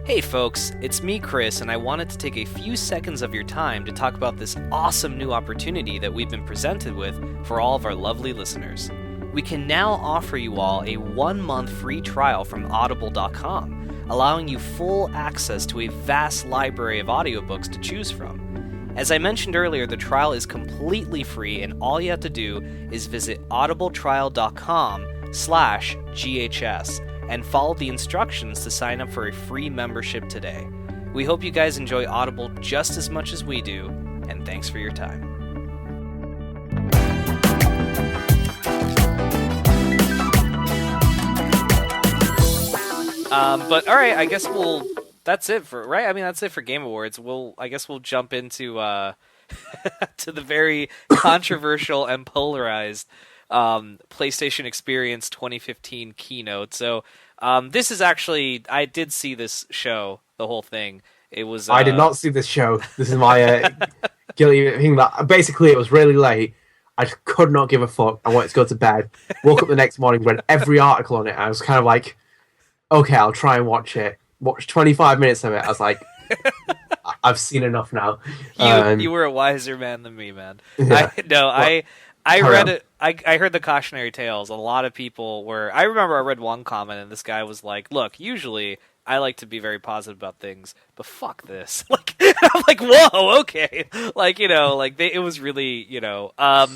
Hey folks, it's me Chris, and I wanted to take a few seconds of your time to talk about this awesome new opportunity that we've been presented with for all of our lovely listeners. We can now offer you all a 1-month free trial from audible.com, allowing you full access to a vast library of audiobooks to choose from. As I mentioned earlier, the trial is completely free, and all you have to do is visit audibletrial.com/GHS and follow the instructions to sign up for a free membership today. We hope you guys enjoy Audible just as much as we do, and thanks for your time. But all right, I guess that's it for right. I mean, that's it for Game Awards. I guess we'll jump into to the very controversial and polarized PlayStation Experience 2015 keynote. So this is actually, I did see this show, the whole thing. It was I did not see this show. This is my guilty thing. That basically it was really late. I just could not give a fuck. I wanted to go to bed. Woke up the next morning, read every article on it. I was kind of like, okay, I'll try and watch it. Watched 25 minutes of it. I was like, I've seen enough now. You were a wiser man than me, man. Yeah. I read it. I heard the cautionary tales. A lot of people were. I remember I read one comment, and this guy was like, "Look, usually I like to be very positive about things, but fuck this." Like, I'm like, "Whoa, okay." Like, it was really, I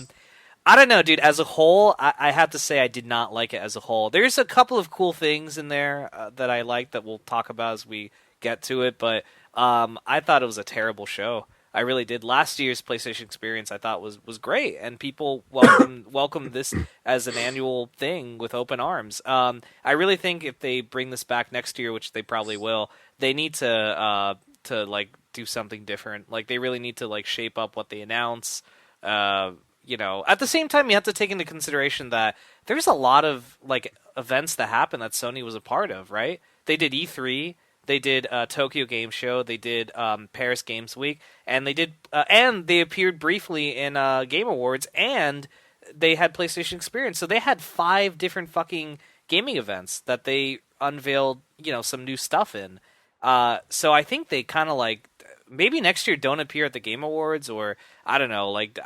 don't know, dude. As a whole, I have to say I did not like it as a whole. There's a couple of cool things in there that I like that we'll talk about as we get to it, but I thought it was a terrible show. I really did. Last year's PlayStation Experience I thought was great, and people welcomed this as an annual thing with open arms. I really think if they bring this back next year, which they probably will, they need to like do something different. Like they really need to like shape up what they announce. At the same time, you have to take into consideration that there's a lot of like events that happen that Sony was a part of, right? They did E3. They did Tokyo Game Show. They did Paris Games Week, and they appeared briefly in Game Awards, and they had PlayStation Experience. So they had 5 different fucking gaming events that they unveiled, some new stuff in. So I think they kind of like maybe next year don't appear at the Game Awards, or I don't know, like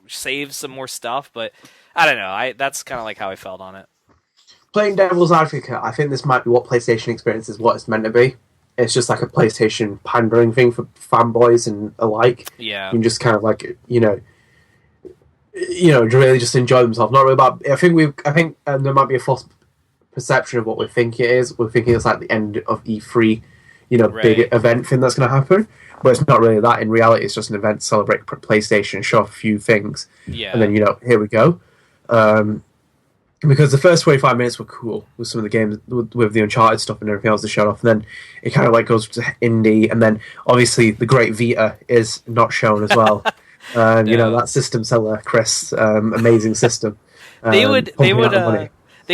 save some more stuff. But I don't know. That's kind of like how I felt on it. Playing devil's advocate, I think this might be what PlayStation Experience is what it's meant to be. It's just like a PlayStation pandering thing for fanboys and alike. Yeah. You can just kind of like, really just enjoy themselves. Not really about. I think there might be a false perception of what we think it is. We're thinking it's like the end of E3, right. Big event thing that's going to happen. But it's not really that. In reality, it's just an event to celebrate PlayStation, show off a few things. Yeah. And then, here we go. Because the first 25 minutes were cool with some of the games, with the Uncharted stuff and everything else they showed off, and then it kind of like goes to indie, and then obviously the great Vita is not shown as well. No. That system seller, Chris, amazing system. They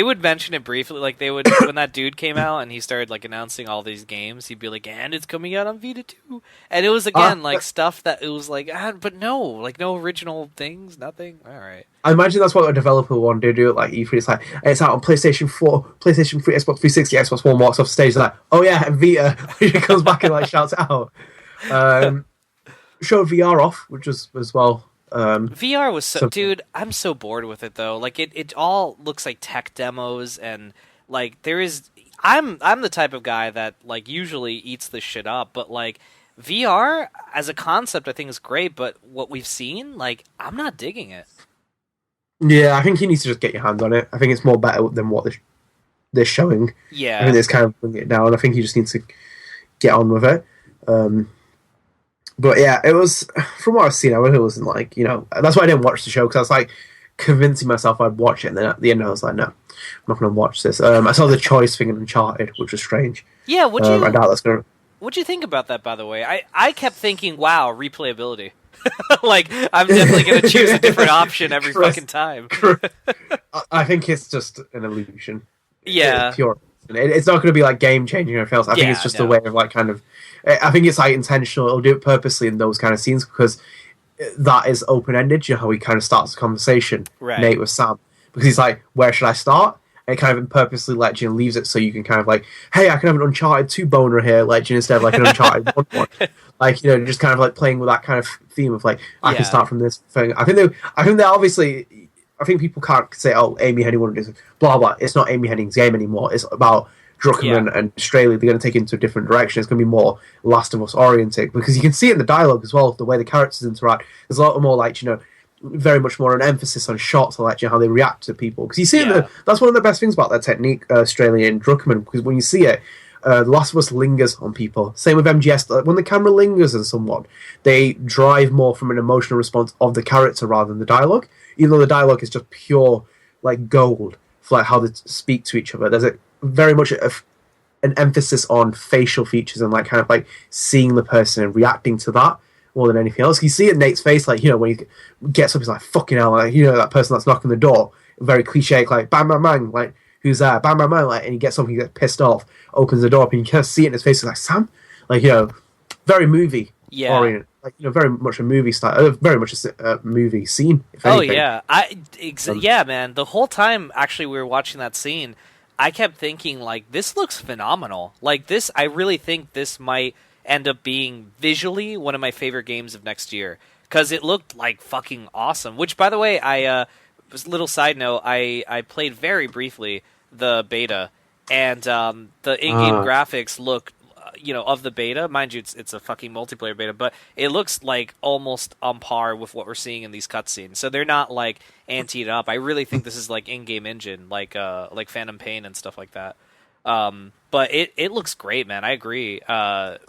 would mention it briefly, like they would when that dude came out and he started like announcing all these games. He'd be like, "And it's coming out on Vita too." And it was again like stuff that it was like, but no original things, nothing. All right. I imagine that's what a developer wanted to do at like E3. It's like it's out on PlayStation 4, PlayStation 3, Xbox 360, Xbox One walks off stage like, "Oh yeah, and Vita." He comes back and like shouts it out. Showed VR off, which was as well. VR was dude, I'm so bored with it though. Like it all looks like tech demos, and like I'm the type of guy that like usually eats this shit up, but like VR as a concept I think is great, but what we've seen, like I'm not digging it. Yeah, I think you need to just get your hands on it. I think it's more better than what they're showing. Yeah. I think it's kind of bringing it down. I think you just need to get on with it. But yeah, it was, from what I've seen, I really wasn't like, that's why I didn't watch the show, because I was like convincing myself I'd watch it, and then at the end I was like, no, I'm not going to watch this. I saw the choice thing in Uncharted, which was strange. Yeah, I doubt that's going to... What'd you think about that, by the way? I kept thinking, wow, replayability. Like, I'm definitely going to choose a different option every fucking time. I think it's just an illusion. Yeah. It's pure. It's not going to be like game-changing or anything else. I think it's just a way of like kind of... I think it's like intentional. It'll do it purposely in those kind of scenes because that is open-ended. You know how he kind of starts the conversation, right. Nate with Sam. Because he's like, where should I start? And And it kind of purposely leaves it so you can kind of hey, I can have an Uncharted 2 boner here, instead of an Uncharted 1 one. Just kind of playing with that kind of theme of I can start from this thing. I think they obviously, I think people can't say, oh, Amy Hennig wouldn't do this, blah blah. It's not Amy Hennig's game anymore. It's about Druckmann and Straley. They're going to take it into a different direction. It's going to be more Last of Us oriented, because you can see it in the dialogue as well, the way the characters interact. There's a lot more very much more an emphasis on shots, or how they react to people. Because you see, that's one of the best things about that technique, Straley and Druckmann. Because when you see it, The Last of Us lingers on people. Same with MGS. When the camera lingers on someone, they drive more from an emotional response of the character rather than the dialogue. Even though the dialogue is just pure gold for how they speak to each other. There's very much an emphasis on facial features and seeing the person and reacting to that more than anything else. You see it in Nate's face, when he gets up, he's like, fucking hell, that person that's knocking the door, very cliche, bang, bang, bang, who's there, bang, bang, bang, and he gets up, he gets pissed off, opens the door up, and you kind of see it in his face, he's like, Sam? Very movie oriented. Very much a movie style, very much a movie scene, if anything. Yeah, man, the whole time, actually, we were watching that scene, I kept thinking, this looks phenomenal. I really think this might end up being visually one of my favorite games of next year, because it looked fucking awesome. Which, by the way, little side note, I played very briefly the beta, and the in-game graphics look, of the beta, mind you, it's a fucking multiplayer beta, but it looks almost on par with what we're seeing in these cutscenes. So they're not anteed up. I really think this is in-game engine, like Phantom Pain and stuff like that. But it looks great, man. I agree. And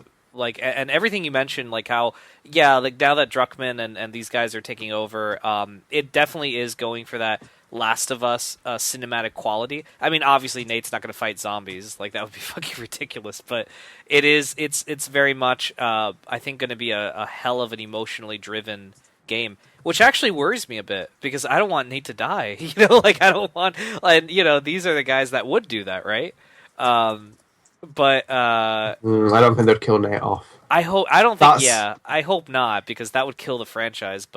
everything you mentioned, how, now that Druckmann and these guys are taking over, it definitely is going for that Last of Us cinematic quality. I mean, obviously Nate's not going to fight zombies, that would be fucking ridiculous, but it's very much, I think, going to be a hell of an emotionally driven game, which actually worries me a bit, because I don't want Nate to die, I don't want, these are the guys that would do that, right? But I don't think they'd kill Nate off. I hope not, because that would kill the franchise.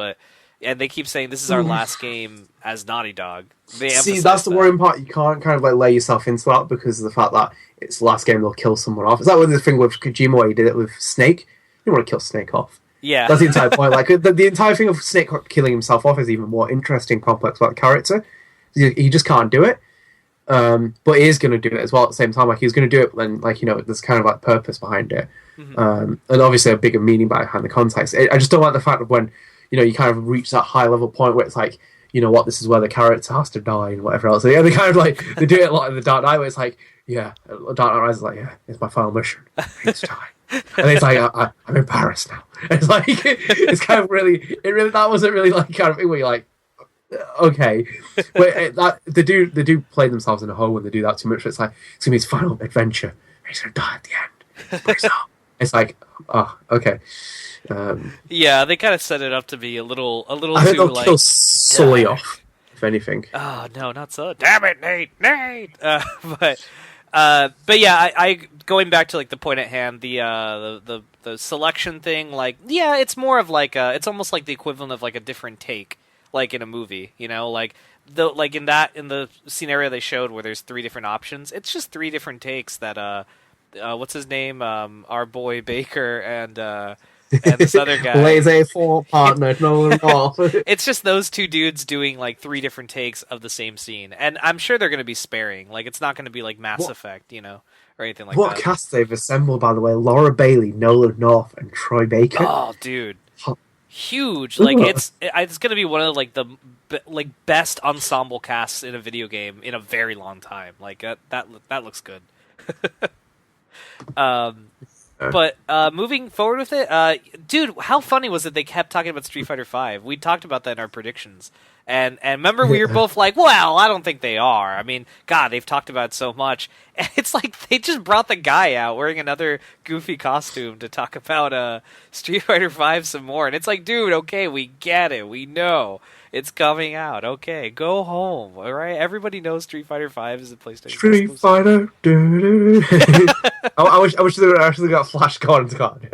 And they keep saying this is our last game as Naughty Dog. See, that's the worrying part. You can't kind of lay yourself into that because of the fact that it's the last game they'll kill someone off. Is that what the thing with Kojima where he did it with Snake? You don't want to kill Snake off. Yeah, that's the entire point. The entire thing of Snake killing himself off is even more interesting, complex about the character. He just can't do it. But he is going to do it as well at the same time. He's going to do it, but then, there's kind of purpose behind it. Mm-hmm. And obviously a bigger meaning behind the context. I just don't like the fact of when, you kind of reach that high level point where it's this is where the character has to die and whatever else. So, they kind of they do it a lot in the Dark Knight where it's Dark Knight Rises is it's my final mission. It's time. And it's I'm in Paris now. It's it's kind of really, that wasn't really kind of thing where you're okay, but they do play themselves in a hole when they do that too much. It's gonna be his final adventure. He's gonna die at the end. But it's oh, okay. Yeah, they kind of set it up to be a little I think too they'll kill Sully off, if anything. Oh no, not so. Damn it, Nate. But yeah, I going back to the point at hand, the selection thing. It's more of it's almost like the equivalent of a different take. In a movie, in the scenario they showed where there's 3 different options, it's just 3 different takes that what's his name, our boy Baker and this other guy laissez-faire partner, no off. It's just those 2 dudes doing 3 different takes of the same scene, and I'm sure they're going to be sparing. It's not going to be Mass Effect, or anything like that. What cast they've assembled, by the way: Laura Bailey, Nolan North, and Troy Baker. Oh, dude. Huge, it's gonna be one of the best ensemble casts in a video game in a very long time. That looks good. But moving forward with it, dude, how funny was it? They kept talking about Street Fighter V. We talked about that in our predictions, and remember we were both well, I don't think they are. I mean, God, they've talked about it so much. And it's they just brought the guy out wearing another goofy costume to talk about Street Fighter V some more, and it's dude, okay, we get it, we know it's coming out. Okay, go home. All right, everybody knows Street Fighter V is a PlayStation. Street Fighter. I wish they actually got Flash Gordon's card.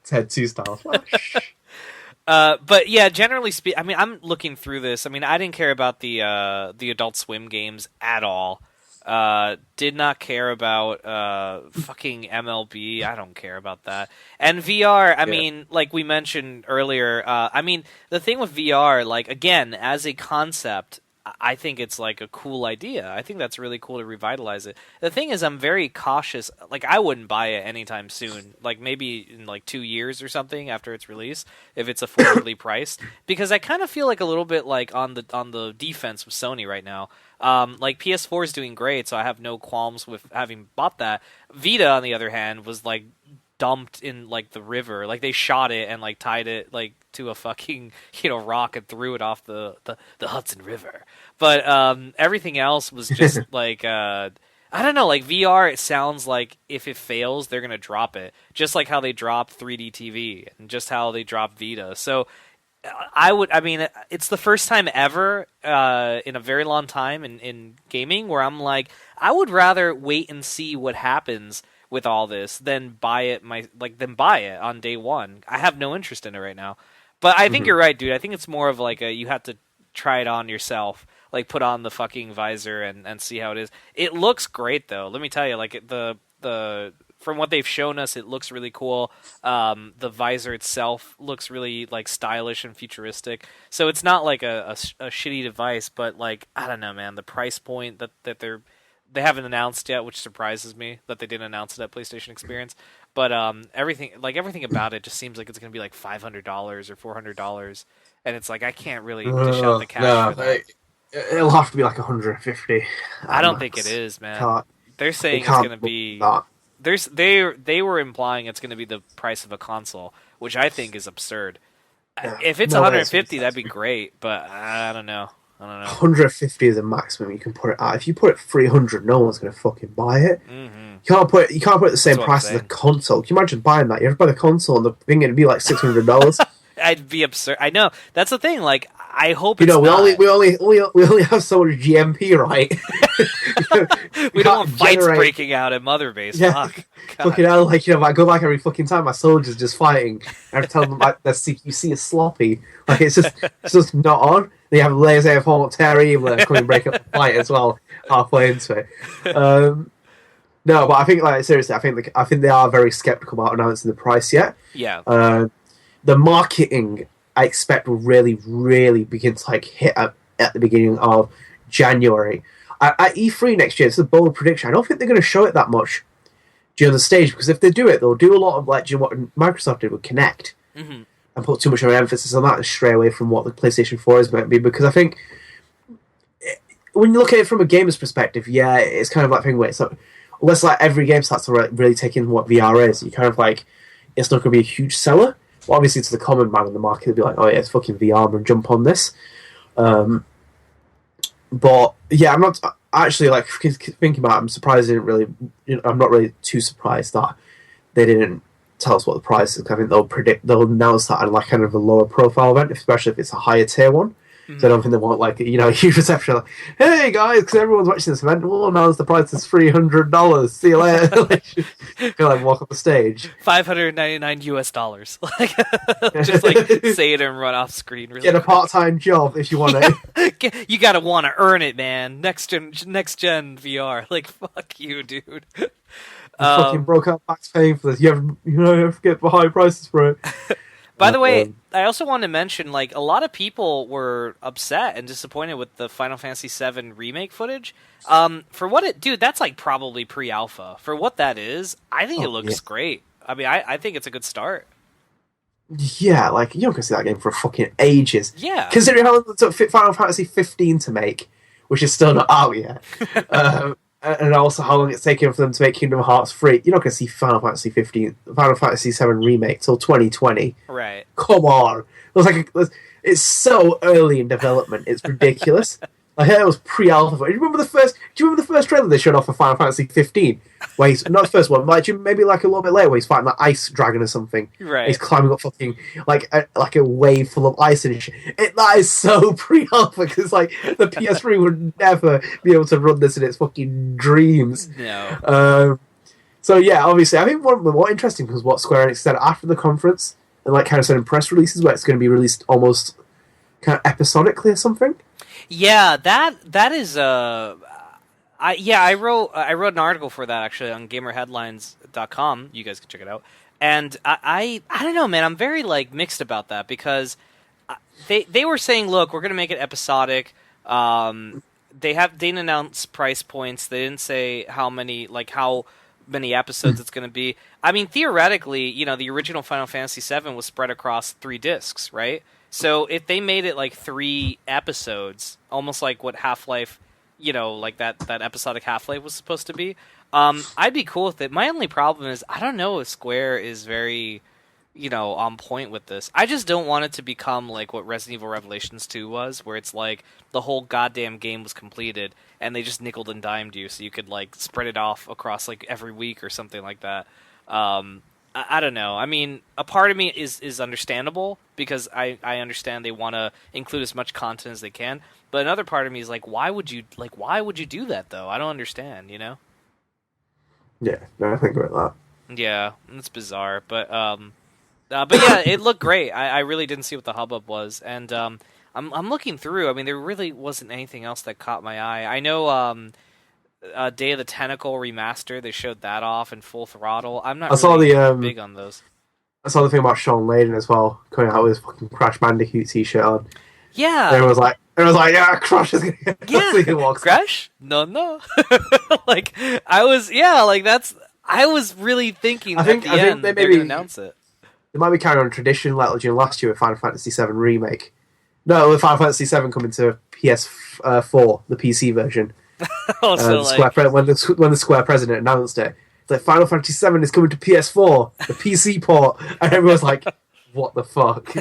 Ted 2 style Flash. But yeah, generally speaking, I mean, I'm looking through this. I mean, I didn't care about the Adult Swim games at all. Did not care about fucking MLB. I don't care about that. And VR, I mean, like we mentioned earlier, I mean, the thing with VR, like, again, as a concept, I think it's like a cool idea. I think that's really cool to revitalize it. The thing is, I'm very cautious. Like, I wouldn't buy it anytime soon. Like, maybe in like 2 years or something after its release, if it's affordably priced. Because I kind of feel like a little bit like on the defense with Sony right now. Like PS4 is doing great, so I have no qualms with having bought that. Vita, on the other hand, was like dumped in like the river. Like, they shot it and like tied it like to a fucking rock and threw it off the Hudson River. But everything else was just like I don't know, like VR, it sounds like if it fails, they're gonna drop it, just like how they dropped 3D TV and just how they dropped Vita. So I mean, it's the first time ever in a very long time in gaming where I'm like, I would rather wait and see what happens with all this than buy it on day one. I have no interest in it right now. But I think you're right, dude. I think it's more of like you have to try it on yourself. Like, put on the fucking visor and see how it is. It looks great, though. Let me tell you, like, the from what they've shown us, it looks really cool. The visor itself looks really like stylish and futuristic. So it's not like a shitty device, but like, I don't know, man. The price point that they haven't announced yet, which surprises me that they didn't announce it at PlayStation Experience. But everything about it just seems like it's going to be like $500 or $400, and it's like I can't really dish out the cash for that. It'll have to be like 150. I don't think it is, man. They're saying it's going to be. They were implying it's going to be the price of a console, which I think is absurd. Yeah, if it's 150, that'd be great, but I don't know. 150 is the maximum you can put it at. If you put it 300, no one's going to fucking buy it. Mm-hmm. You can't put it at the same price as a console. Can you imagine buying that? You have to buy the console and the thing it'd be like $600. I'd be absurd. I know, that's the thing. Like, I hope we only have so much GMP, right? we don't want fights breaking out at Mother Base. Yeah. Fuck. Fucking hell, like, I go back every fucking time my soldiers just fighting. I have to tell them like their CQC is sloppy. Like, it's just not on. They have layers of Hall Terry Evil coming and break up the fight as well halfway into it. No, but I think, like, seriously, I think they are very skeptical about announcing the price yet. Yeah. The marketing, I expect, will really, really begin to like hit at the beginning of January. At E3 next year, it's a bold prediction. I don't think they're going to show it that much during the stage, because if they do it, they'll do a lot of like what Microsoft did with Kinect, and put too much of an emphasis on that and stray away from what the PlayStation 4 is meant to be. Because I think when you look at it from a gamer's perspective, yeah, it's kind of like thing where it's like, unless like every game starts to really take in what VR is, you kind of like, it's not going to be a huge seller. Well, obviously, to the common man in the market, they'll be like, "Oh yeah, it's fucking VR, and jump on this." But yeah, I'm not actually like thinking about it. I'm surprised they didn't really. I'm not really too surprised that they didn't tell us what the price is. I think they'll announce that at like kind of a lower profile event, especially if it's a higher tier one. So I don't think they want like a huge reception. Like, hey guys, because everyone's watching this event, we'll announce the price is $300. See you later. Go like walk up the stage. $599 like just like say it and run off screen. Really Get a part-time job if you want it. You gotta want to earn it, man. Next gen VR. Like, fuck you, dude. Fucking broke out backs paying for this. You have to get the high prices for it. By the way, I also wanted to mention, like, a lot of people were upset and disappointed with the Final Fantasy VII remake footage. For what dude, that's like probably pre-alpha. For what that is, I think it looks great. I mean, I think it's a good start. Yeah, like, you're not going to see that game for fucking ages. Yeah. Considering how long it took Final Fantasy 15 to make, which is still not out yet. And also how long it's taken for them to make Kingdom Hearts 3. You're not going to see Final Fantasy 7 remake till 2020. Right. Come on. It's so early in development. It's ridiculous. Like, it was pre-alpha. Do you remember the first trailer they showed off for Final Fantasy 15? Where he's not the first one, like maybe like a little bit later, where he's fighting that ice dragon or something. Right. He's climbing up fucking like a wave full of ice and shit. That is so pre-alpha, because like the PS3 would never be able to run this in its fucking dreams. No. So yeah, obviously, I think one of the more interesting was what Square Enix said after the conference. and like kind of said in press releases where it's going to be released almost kind of episodically or something. Yeah, that is I wrote an article for that actually on gamerheadlines.com. You guys can check it out. And I don't know, man. I'm very like mixed about that because they were saying, look, we're gonna make it episodic. They didn't announce price points. They didn't say how many episodes it's gonna be. I mean, theoretically, the original Final Fantasy VII was spread across 3 discs, right? So if they made it like 3 episodes, almost like what Half-Life, like that episodic Half-Life was supposed to be, I'd be cool with it. My only problem is I don't know if Square is very, on point with this. I just don't want it to become like what Resident Evil Revelations 2 was, where it's like the whole goddamn game was completed and they just nickeled and dimed you so you could like spread it off across like every week or something like that. I don't know. I mean, a part of me is understandable because I understand they want to include as much content as they can. But another part of me is like, why would you do that though? I don't understand. Yeah, no, I think about that. Yeah, it's bizarre, but yeah, it looked great. I really didn't see what the hubbub was, and I'm looking through. I mean, there really wasn't anything else that caught my eye. I know. Day of the Tentacle remaster, they showed that off in full throttle. I'm not big on those. I saw the thing about Sean Layden as well, coming out with his fucking Crash Bandicoot t-shirt on. Yeah. And it was like, yeah, Crash is gonna get Crash? No. I was really thinking at the end they're going to announce it. It might be carrying on a tradition like last year with Final Fantasy VII Remake. No, with Final Fantasy VII coming to PS4, the PC version. When the Square president announced it, it's like Final Fantasy VII is coming to PS4, the PC port, and everyone's like, "What the fuck?"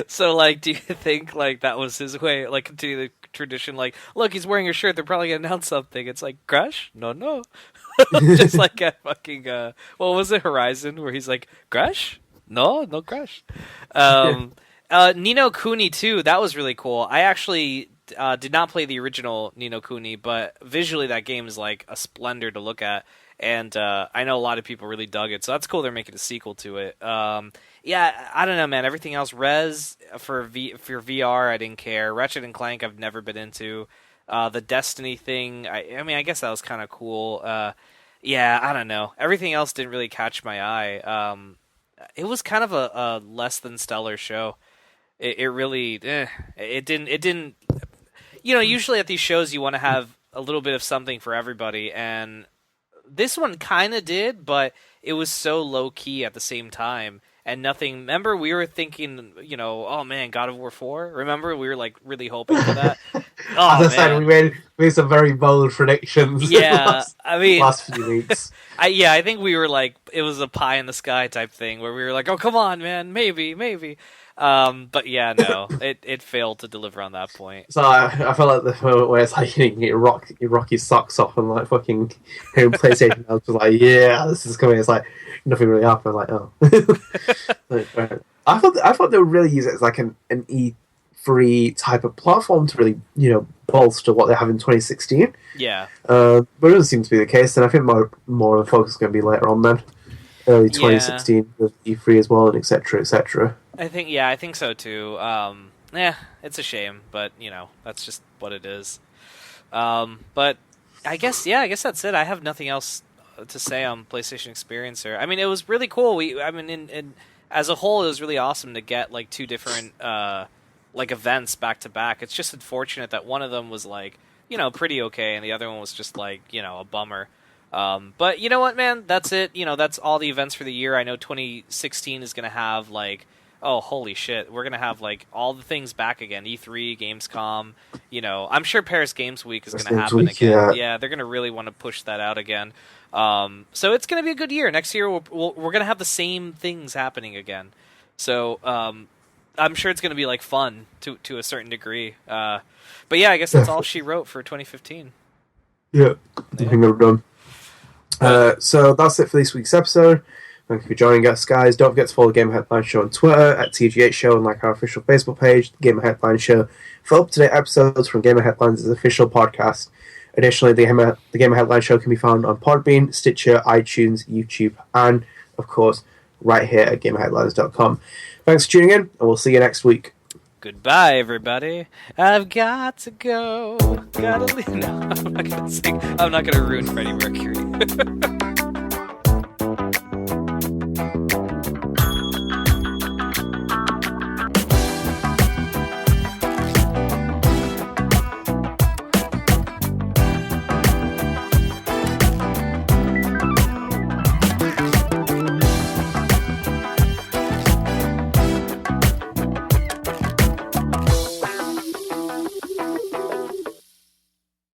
So, like, do you think like that was his way, like, continue the tradition? Like, look, he's wearing a shirt; they're probably gonna announce something. It's like Crash? No, just like a fucking what was it, Horizon, where he's like Crash? No Crash. Ni no Kuni 2, that was really cool. I actually did not play the original Ni no Kuni, but visually that game is like a splendor to look at, and I know a lot of people really dug it, so that's cool they're making a sequel to it. Yeah, I don't know, man. Everything else, Rez for VR, I didn't care. Ratchet and Clank, I've never been into. The Destiny thing, I mean, I guess that was kind of cool. Yeah, I don't know. Everything else didn't really catch my eye. It was kind of a less than stellar show. It really, it didn't. Usually at these shows you want to have a little bit of something for everybody, and this one kind of did, but it was so low key at the same time, and nothing. Remember, we were thinking, oh man, God of War 4. Remember, we were like really hoping for that. As I said, we made some very bold predictions. Yeah, last few weeks. I think we were like, it was a pie in the sky type thing where we were like, oh come on, man, maybe. But yeah, no, it failed to deliver on that point. So I felt like the moment where it's like you rock your socks off and like fucking PlayStation was like, yeah, this is coming. It's like nothing really happened. Like, oh, I thought they would really use it as like an E3 type of platform to really bolster what they have in 2016. Yeah, but it doesn't seem to be the case. And I think more of the focus is going to be later on then. Early 2016 with E3 as well, and etc. etc. I think so too. It's a shame, but that's just what it is. But I guess that's it. I have nothing else to say on PlayStation Experiencer. I mean, it was really cool. In as a whole, it was really awesome to get like 2 different like events back to back. It's just unfortunate that one of them was like pretty okay, and the other one was just like a bummer. But you know what, man? That's it. That's all the events for the year. I know 2016 is going to have like, oh, holy shit. We're going to have like all the things back again. E3, Gamescom, I'm sure Paris Games Week is going to happen again. Yeah, they're going to really want to push that out again. So it's going to be a good year. Next year, we're going to have the same things happening again. So, I'm sure it's going to be like fun to a certain degree. But yeah, I guess that's all she wrote for 2015. Yeah, I think we're done. So that's it for this week's episode. Thank you for joining us, guys. Don't forget to follow the Gamer Headline Show on Twitter at TGH Show and like our official Facebook page, the Gamer Headline Show, for up-to-date episodes from Gamer Headlines' official podcast. Additionally, the Gamer Headline Show can be found on Podbean, Stitcher, iTunes, YouTube, and, of course, right here at gamerheadlines.com. Thanks for tuning in, and we'll see you next week. Goodbye, everybody. I've got to go. Gotta leave. No, I'm not gonna sing. I'm not gonna ruin Freddie Mercury.